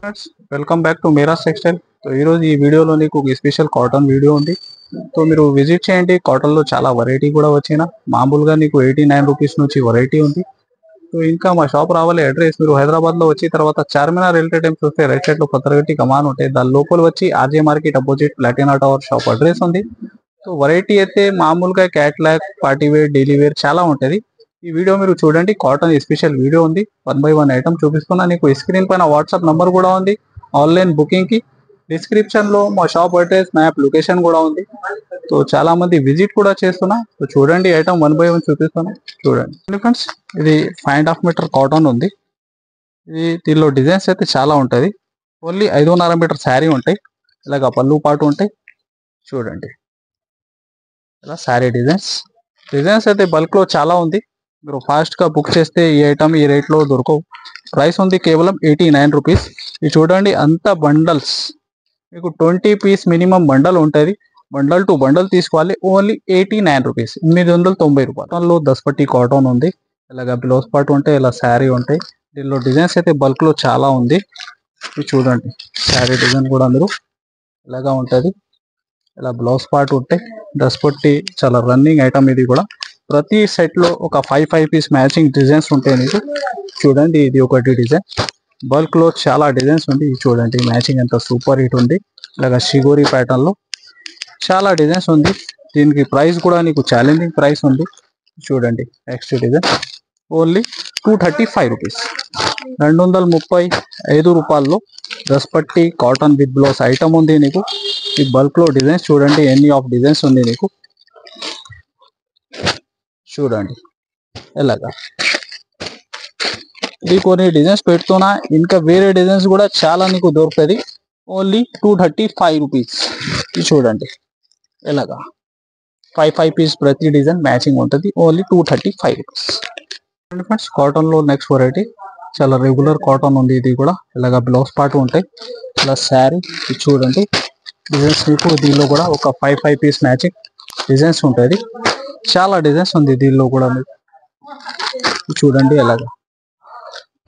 Friends, welcome back to Meera's Textile. So ఈరోజు ఈ వీడియోలో నీకు ఒక స్పెషల్ కాటన్ వీడియో ఉంది. సో మీరు విజిట్ చేయండి. కాటన్లో చాలా వెరైటీ కూడా వచ్చిన మామూలుగా నీకు 89 రూపీస్ నుంచి వెరైటీ ఉంది. సో ఇంకా మా షాప్ రావాలి. అడ్రస్ మీరు హైదరాబాద్లో వచ్చి తర్వాత చార్మినార్ రైల్వే టైమ్స్ వస్తే రైట్ సైడ్లో పత్రగట్టి కమాన్ ఉంటాయి. దాని లోపల వచ్చి RJ market opposite Platina tower shop address ఉంది. సో వెరైటీ అయితే మామూలుగా catalogue, party wear, daily wear చాలా ఉంటుంది. ఈ వీడియో మీరు చూడండి. కాటన్ స్పెషల్ వీడియో ఉంది. 1 బై 1 ఐటమ్ చూపిస్తున్నా. నీకు స్క్రీన్ పైన వాట్సాప్ నంబర్ కూడా ఉంది. ఆన్లైన్ బుకింగ్ కి డిస్క్రిప్షన్ లో మా షాప్ అడ్రస్, మ్యాప్, లొకేషన్ కూడా ఉంది. సో చాలా మంది విజిట్ కూడా చేస్తున్నా. సో చూడండి, ఐటమ్ 1 బై 1 చూపిస్తున్నా. చూడండి ఫ్రెండ్స్, ఇది 5.5 మీటర్ కాటన్ ఉంది. ఇది దీనిలో డిజైన్స్ అయితే చాలా ఉంటది. ఓన్లీ 5.5 మీటర్ శారీ ఉంటాయి. ఇలాగ పళ్ళు పాటు ఉంటాయి. చూడండి, ఇలా శారీ డిజైన్స్ అయితే బల్క్ లో చాలా ఉంది. మీరు ఫాస్ట్ గా బుక్ చేస్తే ఈ ఐటమ్ ఈ రేట్ లో దొరకవు. ప్రైస్ ఉంది కేవలం 89 రూపీస్. ఇది చూడండి, అంత బండల్స్. మీకు 20 పీస్ మినిమం బండల్ ఉంటుంది. బండల్ టు బండల్ తీసుకోవాలి. ఓన్లీ 89 రూపీస్, 890 రూపాయలు. దస్పట్టి కాటన్ ఉంది. ఇలాగ బ్లౌజ్ పార్ట్ ఉంటాయి, ఇలా శారీ ఉంటాయి. దీనిలో డిజైన్స్ అయితే బల్క్ లో చాలా ఉంది. ఇది చూడండి, శారీ డిజైన్ కూడా మీరు ఇలాగా ఉంటుంది. ఇలా బ్లౌజ్ పార్ట్ ఉంటాయి. దస్పట్టి చాలా రన్నింగ్ ఐటమ్. ఇది కూడా ప్రతి సెట్ లో ఒక 5 పీస్ మ్యాచింగ్ డిజైన్స్ ఉంటాయి మీకు. చూడండి, ఇది ఒకటి డిజైన్. బల్క్ లో చాలా డిజైన్స్ ఉంది. చూడండి, మ్యాచింగ్ ఎంత సూపర్ హిట్ ఉంది. ఇలాగ షిగోరి ప్యాటర్న్ లో చాలా డిజైన్స్ ఉంది. దీనికి ప్రైస్ కూడా నీకు ఛాలెంజింగ్ ప్రైస్ ఉంది. చూడండి, నెక్స్ట్ డిజైన్ ఓన్లీ 235 రూపీస్, 235 రూపాయల్లో దస్పట్టి కాటన్ విత్ బ్లౌజ్ ఐటమ్ ఉంది నీకు. ఈ బల్క్ లో డిజైన్స్ చూడండి, ఎన్ని ఆఫ్ డిజైన్స్ ఉంది నీకు. చూడండి, ఎలాగా ఇది కొన్ని డిజైన్స్ పెడుతున్నా. ఇంకా వేరే డిజైన్స్ కూడా చాలా నీకు దొరుకుతుంది. Only 235 rupees. ఇది చూడండి, ఎలాగా 5 పీస్ ప్రతి డిజైన్ మ్యాచింగ్ ఉంటుంది. Only 235 rupees. ఫ్రెండ్స్, కాటన్ లో నెక్స్ట్ వెరైటీ చాలా రెగ్యులర్ కాటన్ ఉంది. ఇది కూడా ఇలాగ బ్లౌజ్ పార్ట్ ఉంటాయి. ఇలా శారీ చూడండి, డిజైన్స్ మీకు దీనిలో కూడా ఒక 5 పీస్ మ్యాచింగ్ డిజైన్స్ ఉంటుంది. చాలా డిజైన్స్ ఉంది దీనిలో కూడా. మీకు చూడండి, ఎలాగా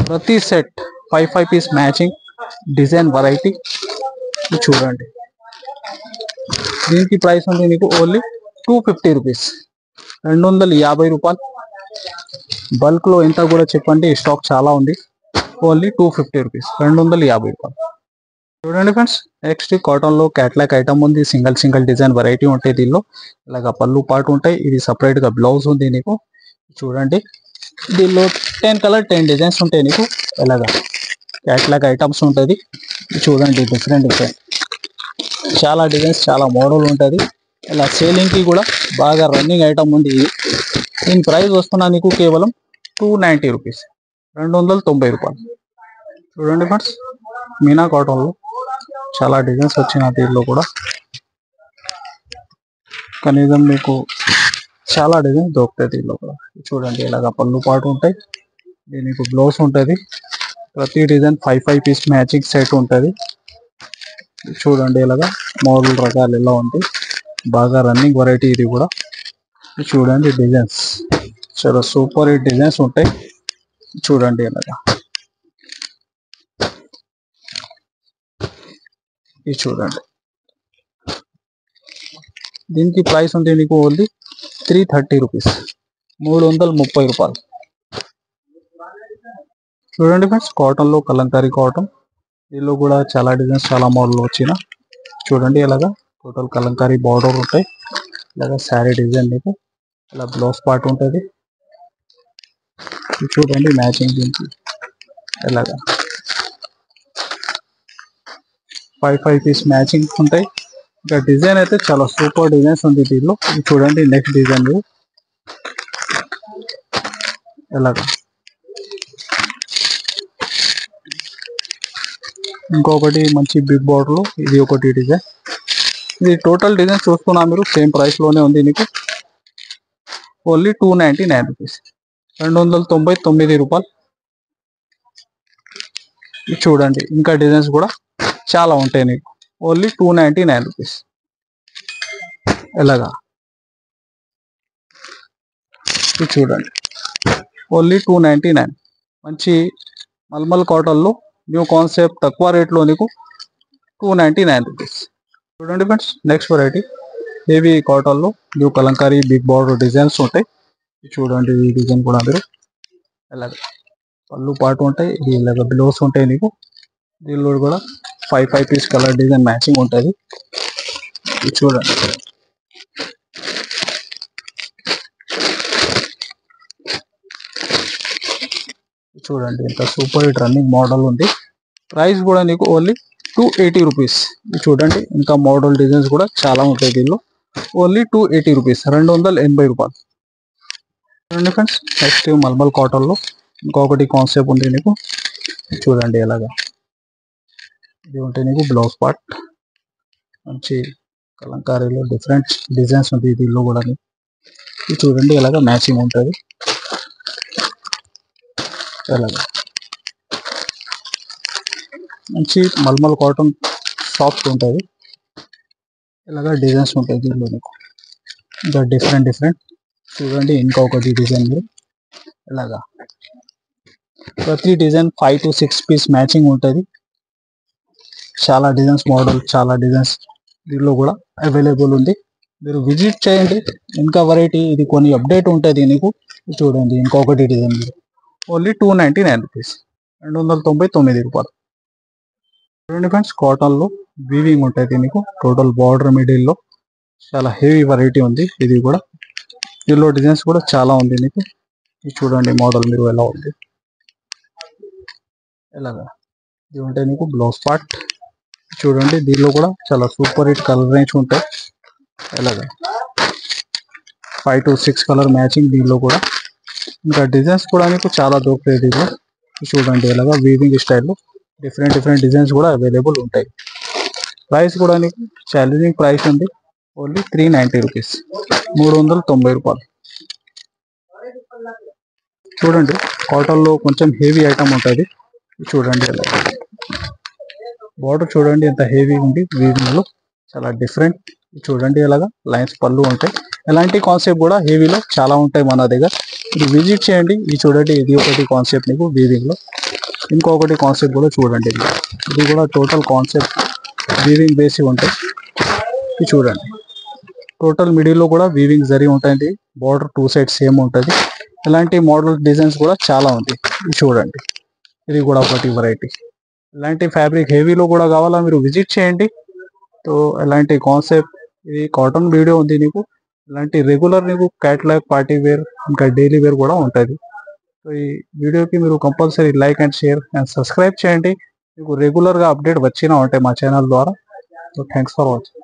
ప్రతి set 5 piece matching design variety. చూడండి, దీనికి ప్రైస్ ఉంది మీకు ఓన్లీ 250 రూపీస్, 250 రూపాయలు. బల్క్ లో ఎంత కూడా చెప్పండి, స్టాక్ చాలా ఉంది. ఓన్లీ 250 రూపీస్, 250 రూపాయలు. చూడండి ఫ్రెండ్స్, నెక్స్ట్ కాటన్ లో క్యాట్లాగ్ ఐటమ్ ఉంది. సింగిల్ డిజైన్ వెరైటీ ఉంటాయి దీనిలో. ఇలాగ పళ్ళు పాటు ఉంటాయి. ఇది సపరేట్ గా బ్లౌజ్ ఉంది నీకు. చూడండి, దీనిలో 10 కలర్ 10 డిజైన్స్ ఉంటాయి నీకు. ఇలాగా క్యాట్లాగ్ ఐటమ్స్ ఉంటుంది. చూడండి, డిఫరెంట్ చాలా డిజైన్స్, చాలా మోడల్ ఉంటుంది. ఇలా సేలింగ్ కి కూడా బాగా రన్నింగ్ ఐటమ్ ఉంది ఇది. దీని ప్రైస్ వస్తున్నా నీకు కేవలం 290 రూపీస్, 290 రూపాయలు. చూడండి ఫ్రెండ్స్, మీనా కాటన్ లో చాలా డిజైన్స్ వచ్చిన దీనిలో కూడా. కనీసం మీకు చాలా డిజైన్స్ దొరుకుతాయి దీనిలో కూడా. చూడండి, ఇలాగ పళ్ళు పాటు ఉంటాయి. దీనికి బ్లౌజ్ ఉంటుంది. ప్రతి డిజైన్ 5 పీస్ మ్యాచింగ్ సెట్ ఉంటుంది. చూడండి, ఇలాగా మోడల్ రకాలు ఎలా ఉంటాయి. బాగా రన్నింగ్ వెరైటీ ఇది కూడా. చూడండి, డిజైన్స్ చాలా సూపర్ హిట్ డిజైన్స్ ఉంటాయి. చూడండి, ఇలాగా ఇది చూడండి. దీనికి ప్రైస్ ఉంది నీకు ఓన్లీ 330 రూపీస్, 330 రూపాయలు. చూడండి ఫ్రెండ్స్, కాటన్ లో కలంకారీ కాటన్. దీనిలో కూడా చాలా డిజైన్స్, చాలా మోడల్ వచ్చిన. చూడండి, ఇలాగా టోటల్ కలంకారీ బార్డర్ ఉంటాయి. ఇలాగా శారీ డిజైన్ మీకు. ఇలా బ్లౌజ్ పార్ట్ ఉంటుంది. చూడండి, మ్యాచింగ్ దీనికి ఇలాగా 5 పీస్ మ్యాచింగ్ ఉంటాయి. ఇంకా డిజైన్ అయితే చాలా సూపర్ డిజైన్స్ ఉంది దీనిలో. చూడండి, నెక్స్ట్ డిజైన్ ఎలాగా. ఇంకొకటి మంచి బిగ్ బార్డర్ లో ఇది ఒకటి డిజైన్. ఇది టోటల్ డిజైన్ చూస్తున్నా మీరు, సేమ్ ప్రైస్ లోనే ఉంది నీకు. ఓన్లీ 299 రూపీస్, 299 రూపాయలు. చూడండి, ఇంకా డిజైన్స్ కూడా చాలా ఉంటాయి నీకు. Only 299 rupees. ఎలాగా చూడండి, ఓన్లీ 299. మంచి మల్మల్ కాటన్ లో న్యూ కాన్సెప్ట్ తక్కువ రేట్లో నీకు 299 రూపీస్. చూడండి ఫ్రెండ్స్, నెక్స్ట్ వెరైటీ హెవీ కాటన్లో new Kalamkari big border designs ఉంటాయి. చూడండి ఈ డిజైన్ కూడా మీరు ఇలాగ పళ్ళు పాటు ఉంటాయి, ఇలాగ బ్లౌస్ ఉంటాయి నీకు. దీనిలో కూడా 5 పీస్ కలర్ డిజైన్ మ్యాచింగ్ ఉంటుంది. చూడండి చూడండి ఎంత సూపర్ హిట్ రన్నింగ్ మోడల్ ఉంది. ప్రైస్ కూడా నీకు ఓన్లీ 280 రూపీస్. చూడండి ఇంకా మోడల్ డిజైన్స్ కూడా చాలా ఉంటాయి దీనిలో. ఓన్లీ 280 రూపీస్, 280 రూపాయలు. చూడండి ఫ్రెండ్స్, నెక్స్ట్ మల్మల్ కాటన్లో ఇంకొకటి కాన్సెప్ట్ ఉంది నీకు. చూడండి ఎలాగా ఇది ఉంటే నీకు బ్లౌజ్ పార్ట్ మంచి కలంకారీలో డిఫరెంట్ డిజైన్స్ ఉంటాయి దీనిలో కూడా. ఇది చూడండి ఎలాగా మ్యాచింగ్ ఉంటుంది. ఎలాగా మంచి మల్మల్ కాటన్ సాఫ్ట్ ఉంటుంది. ఇలాగా డిజైన్స్ ఉంటాయి దీనిలో నీకు ఇంకా డిఫరెంట్ చూడండి ఇంకొకటి డిజైన్ మీరు ఇలాగా ప్రతి డిజైన్ 5 to 6 పీస్ మ్యాచింగ్ ఉంటుంది. చాలా డిజైన్స్ మోడల్ చాలా డిజైన్స్ దీనిలో కూడా అవైలబుల్ ఉంది. మీరు విజిట్ చేయండి. ఇంకా వెరైటీ ఇది కొన్ని అప్డేట్ ఉంటుంది నీకు. చూడండి ఇంకొకటి డిజైన్ మీరు ఓన్లీ 299 రూపీస్, 299 రూపాయలు. చూడండి ఫ్రెండ్స్, కాటన్లో వీవింగ్ ఉంటుంది మీకు. టోటల్ బార్డర్ మిడిల్లో చాలా హెవీ వెరైటీ ఉంది. ఇది కూడా దీనిలో డిజైన్స్ కూడా చాలా ఉంది నీకు. ఇది చూడండి మోడల్ మీరు ఎలా ఉంది ఎలాగా. ఇది ఉంటే నీకు బ్లౌజ్ పార్ట్. చూడండి దీనిలో కూడా చాలా సూపర్ హిట్ కలర్ రేంజ్ ఉంటాయి. ఎలాగా 5 to 6 కలర్ మ్యాచింగ్ దీనిలో కూడా. ఇంకా డిజైన్స్ కూడా మీకు చాలా దొరుకుతాయి దీనిలో. చూడండి ఎలాగా వీవింగ్ స్టైల్లో డిఫరెంట్ డిజైన్స్ కూడా అవైలబుల్ ఉంటాయి. ప్రైస్ కూడా నీకు ఛాలెంజింగ్ ప్రైస్ ఉంది. ఓన్లీ 390 రూపీస్, 390 రూపాయలు. చూడండి కాటన్లో కొంచెం హెవీ ఐటమ్ ఉంటుంది. చూడండి ఎలా బార్డర్ చూడండి ఎంత హెవీ ఉంది వీవింగ్లో, చాలా డిఫరెంట్. చూడండి ఎలాగా లైన్స్ పళ్ళు ఉంటాయి. ఎలాంటి కాన్సెప్ట్ కూడా హెవీలో చాలా ఉంటాయి మన దగ్గర. ఇది విజిట్ చేయండి. ఇది చూడండి ఇది ఒకటి కాన్సెప్ట్ నీకు వీవింగ్లో. ఇంకొకటి కాన్సెప్ట్ కూడా చూడండి. ఇది కూడా టోటల్ కాన్సెప్ట్ వీవింగ్ బేసి ఉంటాయి. ఇది చూడండి టోటల్ మిడిల్లో కూడా వీవింగ్ జరిగి ఉంటుంది. బార్డర్ 2 సైడ్స్ సేమ్ ఉంటుంది. ఇలాంటి మోడల్ డిజైన్స్ కూడా చాలా ఉంది. ఇది చూడండి ఇది కూడా ఒకటి వెరైటీ. ఇలాంటి ఫ్యాబ్రిక్ హెవీలో కూడా కావాలా మీరు విజిట్ చేయండి. సో ఇలాంటి కాన్సెప్ట్ ఇది కాటన్ వీడియో ఉంది నీకు. ఇలాంటి రెగ్యులర్ నీకు క్యాట్లాగ్ పార్టీ వేర్ ఇంకా డైలీ వేర్ కూడా ఉంటుంది. సో ఈ వీడియోకి మీరు compulsory like and share and subscribe చేయండి. మీకు రెగ్యులర్గా అప్డేట్ వచ్చినా ఉంటాయి మా ఛానల్ ద్వారా. So thanks for watching.